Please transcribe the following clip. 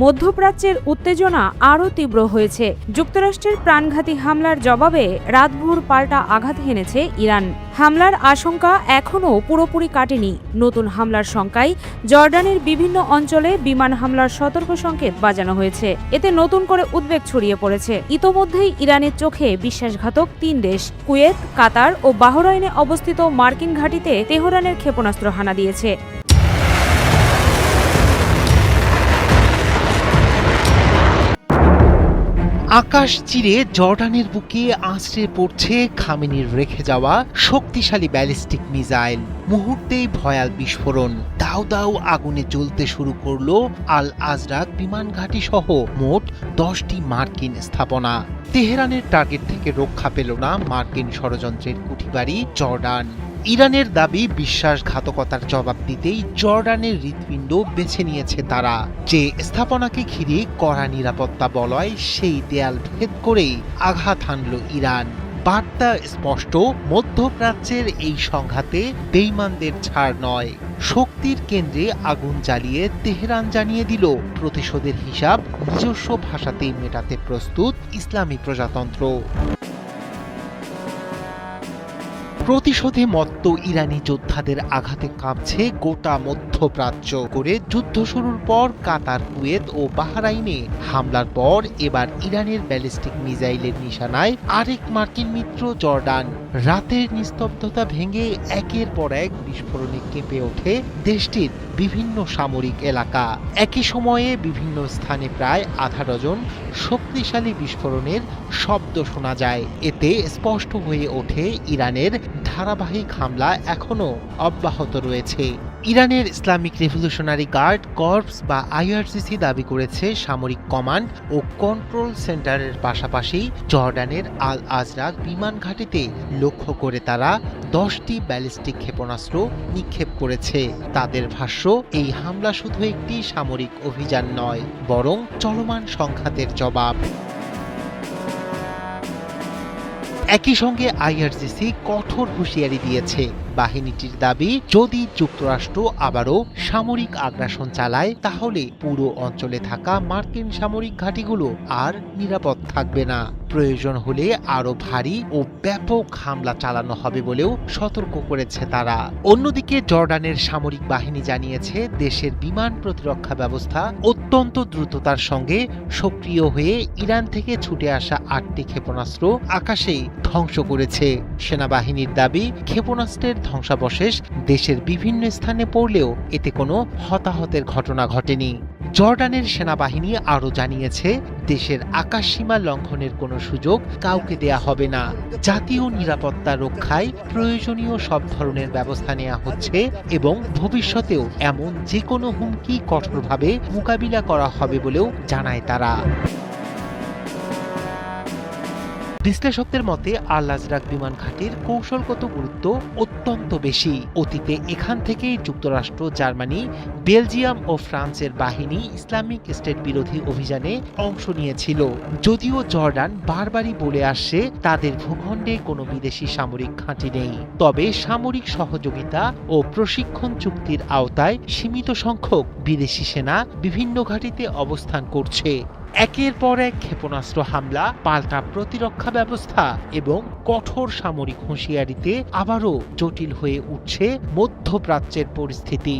মধ্যপ্রাচ্যের উত্তেজনা আরও তীব্র হয়েছে। যুক্তরাষ্ট্রের প্রাণঘাতী হামলার জবাবে রাতভর পাল্টা আঘাত হেনেছে ইরান। হামলার আশঙ্কা এখনও পুরোপুরি কাটেনি। নতুন হামলার শঙ্কায় জর্ডানের বিভিন্ন অঞ্চলে বিমান হামলার সতর্ক সংকেত বাজানো হয়েছে। এতে নতুন করে উদ্বেগ ছড়িয়ে পড়েছে। ইতোমধ্যেই ইরানের চোখে বিশ্বাসঘাতক ৩ দেশ কুয়েত, কাতার ও বাহরাইনে অবস্থিত মার্কিন ঘাঁটিতে তেহরানের ক্ষেপণাস্ত্র হানা দিয়েছে। আকাশ চিরে জর্ডানের বুকে আছড়ে পড়ছে খামেনির রেখে যাওয়া শক্তিশালী ব্যালিস্টিক মিসাইল। মুহূর্তেই ভয়াল বিস্ফোরণ, দাউ দাউ আগুনে জ্বলতে শুরু করলো আল আজরাক বিমান ঘাঁটি সহ মোট 10টি মার্কিন স্থাপনা। তেহরানের টার্গেট থেকে রক্ষা পেল না মার্কিন ষড়যন্ত্রের কুঠিবাড়ি জর্ডান। ইরানের দাবি বিশ্বাসঘাতকতার জবাব দিতেই জর্ডানের হৃৎপিণ্ড বেছে নিয়েছে তারা। যে স্থাপনাকে ঘিরে কড়া নিরাপত্তা বলয় সেই দেয়াল ভেদ করেই আঘাত হানল ইরান। বার্তা স্পষ্ট, মধ্যপ্রাচ্যের এই সংঘাতে বেইমানদের ছাড় নয়। শক্তির কেন্দ্রে আগুন জ্বালিয়ে তেহরান জানিয়ে দিল প্রতিশোধের হিসাব নিজস্ব ভাষাতেই মেটাতে প্রস্তুত ইসলামী প্রজাতন্ত্র। প্রতিশোধে মত্ত ইরানি যোদ্ধাদের আঘাতে কাঁপছে গোটা মধ্যপ্রাচ্য। করে যুদ্ধ শুরুর পর কাতার, কুয়েত ও বাহরাইনে হামলার পর এবার ইরানের ব্যালিস্টিক মিসাইলের নিশানায় আরেক মার্কিন মিত্র জর্ডান। রাতের নিস্তব্ধতা ভেঙে একের পর এক বিস্ফোরণে কেঁপে ওঠে দেশটির বিভিন্ন সামরিক এলাকা। একই সময়ে বিভিন্ন স্থানে প্রায় আধা ডজন শক্তিশালী বিস্ফোরণের শব্দ শোনা যায়। এতে স্পষ্ট হয়ে ওঠে ইরানের ধারাবাহিক হামলা এখনও অব্যাহত রয়েছে। ইরানের ইসলামিক রেভলিউশনারি গার্ড কর্পস বা আইআরজিসি দাবি করেছে সামরিক কমান্ড ও কন্ট্রোল সেন্টারের পাশাপাশি জর্ডানের আল আজরাক বিমান ঘাঁটিতে লক্ষ্য করে তারা 10টি ব্যালিস্টিক ক্ষেপণাস্ত্র নিক্ষেপ করেছে। তাদের ভাষ্য, এই হামলা শুধু একটি সামরিক অভিযান নয়, বরং চলমান সংঘাতের জবাব। একই সঙ্গে আইআরজিসি কঠোর হুঁশিয়ারি দিয়েছে। বাহিনীটির দাবি, যদি যুক্তরাষ্ট্র আবারও সামরিক আগ্রাসন চালায় তাহলে পুরো অঞ্চলে থাকা মার্কিন সামরিক ঘাঁটিগুলো আর নিরাপদ থাকবে না। প্রয়োজন হলে আরো ভারী ও ব্যাপক হামলা চালানো হবে বলেও সতর্ক করেছে তারা। অন্যদিকে জর্ডানের সামরিক বাহিনী জানিয়েছে দেশের বিমান প্রতিরক্ষা ব্যবস্থা অত্যন্ত দ্রুততার সঙ্গে সক্রিয় হয়ে ইরান থেকে ছুটে আসা 8টি ক্ষেপণাস্ত্র আকাশেই ধ্বংস করেছে। সেনাবাহিনীর দাবি, ক্ষেপণাস্ত্রের ধ্বংসাবশেষ দেশের বিভিন্ন স্থানে পড়লেও এতে কোনো হতাহতের ঘটনা ঘটেনি। জর্ডানের সেনাবাহিনী আরও জানিয়েছে, দেশের আকাশসীমা লঙ্ঘনের কোনো সুযোগ কাউকে দেয়া হবে না। জাতীয় নিরাপত্তা রক্ষায় প্রয়োজনীয় সব ধরনের ব্যবস্থা নেওয়া হচ্ছে এবং ভবিষ্যতেও এমন যে কোনো হুমকি কঠোরভাবে মোকাবিলা করা হবে বলেও জানায় তারা। বিশ্লেষকদের মতে আল আজরাক বিমান ঘাঁটির কৌশলগত গুরুত্ব অত্যন্ত বেশি। অতীতে এখান থেকেই যুক্তরাষ্ট্র, জার্মানি, বেলজিয়াম ও ফ্রান্সের বাহিনী ইসলামিক স্টেট বিরোধী অভিযানে অংশ নিয়েছিল। যদিও জর্ডান বারবারই বলে আসছে তাদের ভূখণ্ডে কোনো বিদেশি সামরিক ঘাঁটি নেই, তবে সামরিক সহযোগিতা ও প্রশিক্ষণ চুক্তির আওতায় সীমিত সংখ্যক বিদেশি সেনা বিভিন্ন ঘাঁটিতে অবস্থান করছে। একের পর এক ক্ষেপণাস্ত্র হামলা, পাল্টা প্রতিরক্ষা ব্যবস্থা এবং কঠোর সামরিক হুঁশিয়ারিতে আবারও জটিল হয়ে উঠছে মধ্যপ্রাচ্যের পরিস্থিতি।